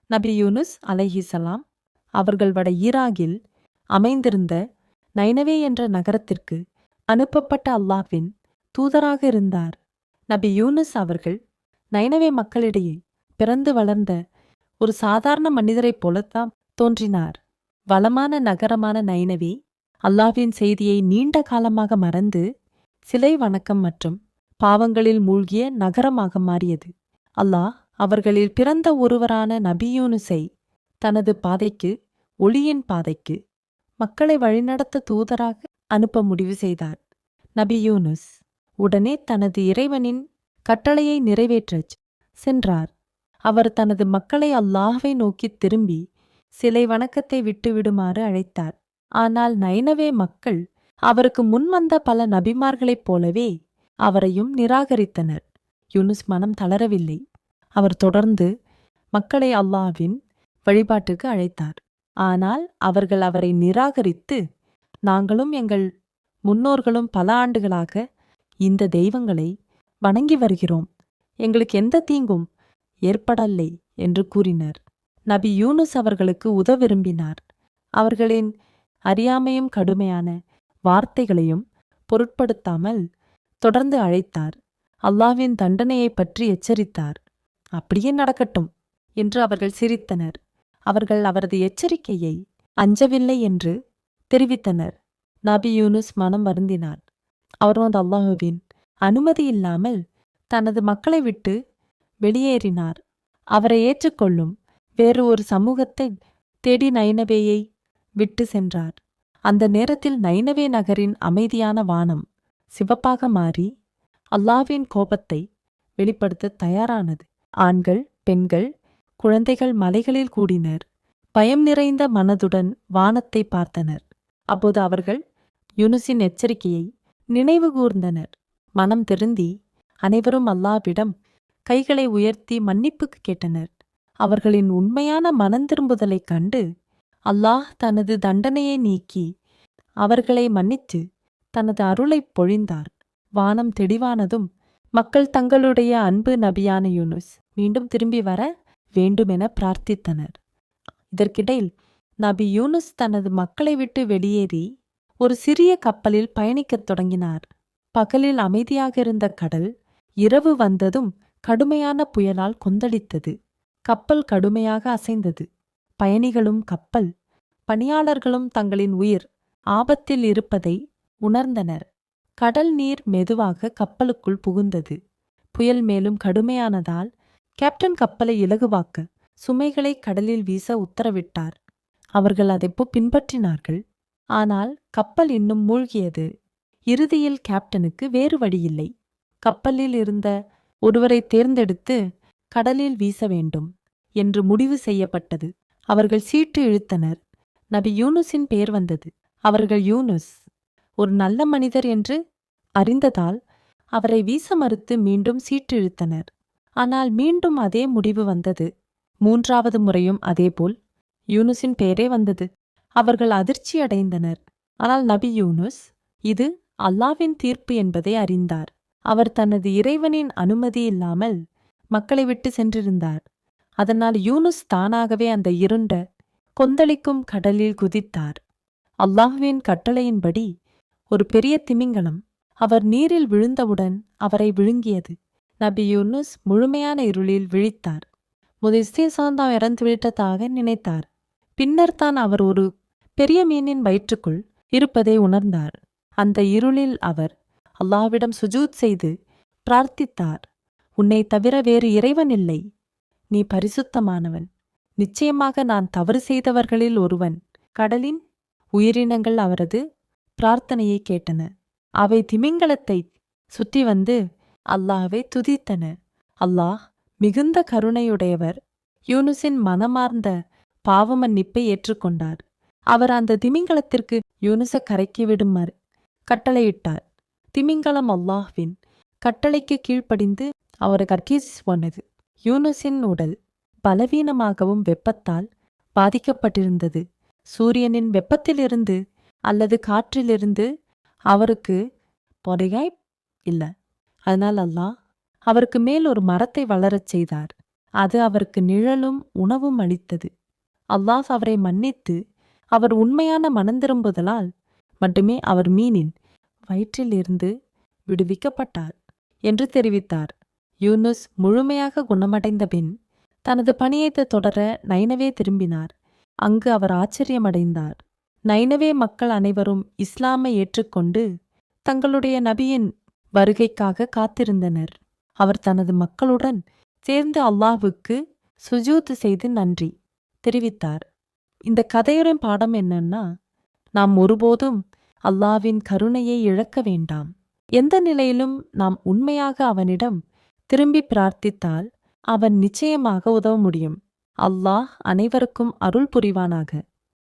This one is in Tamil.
நபி யூனுஸ் அலைஹிசலாம் அவர்கள் வட ஈராகில் அமைந்திருந்த நைனவே என்ற நகரத்திற்கு அனுப்பப்பட்ட அல்லாஹ்வின் தூதராக இருந்தார். நபி யூனுஸ் அவர்கள் நைனவே மக்களிடையே பிறந்து வளர்ந்த ஒரு சாதாரண மனிதரைப் போலத்தான் தோன்றினார். வளமான நகரமான நைனவே அல்லாஹ்வின் செய்தியை நீண்ட காலமாக மறந்து சிலை வணக்கம் மற்றும் பாவங்களில் மூழ்கிய நகரமாக மாறியது. அல்லாஹ் அவர்களில் பிறந்த ஒருவரான நபி யூனுஸை தனது பாதைக்கு, ஒளியின் பாதைக்கு மக்களை வழிநடத்த தூதராக அனுப்ப முடிவு செய்தார். நபி யூனுஸ் உடனே தனது இறைவனின் கட்டளையை நிறைவேற்றச் சென்றார். அவர் தனது மக்களை அல்லாஹ்வை நோக்கித் திரும்பி சிலை வணக்கத்தை விட்டுவிடுமாறு அழைத்தார். ஆனால் நைனவே மக்கள் அவருக்கு முன்வந்த பல நபிமார்களைப் போலவே அவரையும் நிராகரித்தனர். யூனுஸ் மனம் தளரவில்லை. அவர் தொடர்ந்து மக்களை அல்லாஹ்வின் வழிபாட்டுக்கு அழைத்தார். ஆனால் அவர்கள் அவரை நிராகரித்து, நாங்களும் எங்கள் முன்னோர்களும் பல ஆண்டுகளாக இந்த தெய்வங்களை வணங்கி வருகிறோம், எங்களுக்கு எந்த தீங்கும் ஏற்படலை என்று கூறினர். நபி யூனுஸ் அவர்களுக்கு உதவ விரும்பினார். அவர்களின் அறியாமையும் கடுமையான வார்த்தைகளையும் பொருட்படுத்தாமல் தொடர்ந்து அழைத்தார். அல்லாஹ்வின் தண்டனையைப் பற்றி எச்சரித்தார். அப்படியே நடக்கட்டும் என்று அவர்கள் சிரித்தனர். அவர்கள் அவரது எச்சரிக்கையை அஞ்சவில்லை என்று தெரிவித்தனர். நபி யூனுஸ் மனம் வருந்தினார். அவர் அல்லாஹுவின் அனுமதி இல்லாமல் தனது மக்களை விட்டு வெளியேறினார். அவரை ஏற்றுக்கொள்ளும் வேறு ஒரு சமூகத்தை தேடி நைனவேயை விட்டு சென்றார். அந்த நேரத்தில் நைனவே நகரின் அமைதியான வானம் சிவப்பாக மாறி அல்லாஹ்வின் கோபத்தை வெளிப்படுத்த தயாரானது. ஆண்கள், பெண்கள், குழந்தைகள் மலைகளில் கூடினர். பயம் நிறைந்த மனதுடன் வானத்தை பார்த்தனர். அப்போது அவர்கள் யூனுஸின் எச்சரிக்கையை நினைவு கூர்ந்தனர். மனம் திருந்தி அனைவரும் அல்லாஹ்விடம் கைகளை உயர்த்தி மன்னிப்புக்கு கேட்டனர். அவர்களின் உண்மையான மனந்திரும்புதலைக் கண்டு அல்லாஹ் தனது தண்டனையை நீக்கி அவர்களை மன்னித்து தனது அருளைப் பொழிந்தார். வானம் தெளிவானதும் மக்கள் தங்களுடைய அன்பு நபியான யூனுஸ் மீண்டும் திரும்பி வர வேண்டுமென பிரார்த்தித்தனர். இதற்கிடையில் நபி யூனுஸ் தனது மக்களை விட்டு வெளியேறி ஒரு சிறிய கப்பலில் பயணிக்கத் தொடங்கினார். பகலில் அமைதியாக இருந்த கடல் இரவு வந்ததும் கடுமையான புயலால் கொந்தளித்தது. கப்பல் கடுமையாக அசைந்தது. பயணிகளும் கப்பல் பணியாளர்களும் தங்களின் உயிர் ஆபத்தில் இருப்பதை உணர்ந்தனர். கடல் நீர் மெதுவாக கப்பலுக்குள் புகுந்தது. புயல் மேலும் கடுமையானதால் கேப்டன் கப்பலை இலகுவாக்க சுமைகளை கடலில் வீச உத்தரவிட்டார். அவர்கள் அதைப்போ பின்பற்றினார்கள். ஆனால் கப்பல் இன்னும் மூழ்கியது. இறுதியில் கேப்டனுக்கு வேறு வழியில்லை. கப்பலில் இருந்த ஒருவரை தேர்ந்தெடுத்து கடலில் வீச வேண்டும் என்று முடிவு செய்யப்பட்டது. அவர்கள் சீட்டு இழுத்தனர். நபி யூனுஸின் பெயர் வந்தது. அவர்கள் யூனுஸ் ஒரு நல்ல மனிதர் என்று அறிந்ததால் அவரை வீச மறுத்து மீண்டும் சீட்டு இழுத்தனர். ஆனால் மீண்டும் அதே முடிவு வந்தது. மூன்றாவது முறையும் அதேபோல் யூனுஸின் பெயரே வந்தது. அவர்கள் அதிர்ச்சியடைந்தனர். ஆனால் நபி யூனுஸ் இது அல்லாஹ்வின் தீர்ப்பு என்பதை அறிந்தார். அவர் தனது இறைவனின் அனுமதி இல்லாமல் மக்களை விட்டு சென்றிருந்தார். அதனால் யூனுஸ் தானாகவே அந்த இருண்ட கொந்தளிக்கும் கடலில் குதித்தார். அல்லாஹ்வின் கட்டளையின்படி ஒரு பெரிய திமிங்கலம் அவர் நீரில் விழுந்தவுடன் அவரை விழுங்கியது. நபி யூனுஸ் முழுமையான இருளில் விழித்தார். முதல் தான் இறந்துவிட்டதாக நினைத்தார். பின்னர் தான் அவர் ஒரு பெரிய மீனின் வயிற்றுக்குள் இருப்பதை உணர்ந்தார். அந்த இருளில் அவர் அல்லாஹ்விடம் சுஜூத் செய்து பிரார்த்தித்தார். உன்னை தவிர வேறு இறைவன் இல்லை. நீ பரிசுத்தமானவன். நிச்சயமாக நான் தவறு செய்தவர்களில் ஒருவன். கடலின் உயிரினங்கள் அவரது பிரார்த்தனையை கேட்டன. அவை திமிங்கலத்தை சுற்றி வந்து அல்லாஹ்வை துதித்தன. அல்லாஹ் மிகுந்த கருணையுடையவர். யூனுஸின் மனமார்ந்த பாவமன்னிப்பை ஏற்றுக்கொண்டார். அவர் அந்த திமிங்கலத்திற்கு யூனுஸை கரைக்கி விடுமாறு கட்டளையிட்டார். திமிங்கலம் அல்லாஹ்வின் கட்டளைக்கு கீழ்ப்படிந்து அவரை கற்கீஸ் போனது. யூனுஸின் உடல் பலவீனமாகவும் வெப்பத்தால் பாதிக்கப்பட்டிருந்தது. சூரியனின் வெப்பத்திலிருந்து அல்லது காற்றிலிருந்து அவருக்கு பொறையாய் இல்லை. அதனால் அல்லாஹ் அவருக்கு மேல் ஒரு மரத்தை வளரச் செய்தார். அது அவருக்கு நிழலும் உணவும் அளித்தது. அல்லாஹ் அவரை மன்னித்து அவர் உண்மையான மனந்திரும்புதலால் மட்டுமே அவர் மீனின் வயிற்றிலிருந்து விடுவிக்கப்பட்டார் என்று தெரிவித்தார். யூனுஸ் முழுமையாக குணமடைந்த பின் தனது பணியை தொடர நைனவே திரும்பினார். அங்கு அவர் ஆச்சரியமடைந்தார். நைனவே மக்கள் அனைவரும் இஸ்லாமை ஏற்றுக்கொண்டு தங்களுடைய நபியின் வருகைக்காக காத்திருந்தனர். அவர் தனது மக்களுடன் சேர்ந்து அல்லாஹ்வுக்கு சுஜூத் செய்து நன்றி தெரிவித்தார். இந்த கதையுடன் பாடம் என்னன்னா, நாம் ஒருபோதும் அல்லாஹ்வின் கருணையை இழக்க வேண்டாம். எந்த நிலையிலும் நாம் உண்மையாக அவனிடம் திரும்பி பிரார்த்தித்தால் அவன் நிச்சயமாக உதவ முடியும். அல்லாஹ் அனைவருக்கும் அருள் புரிவானாக.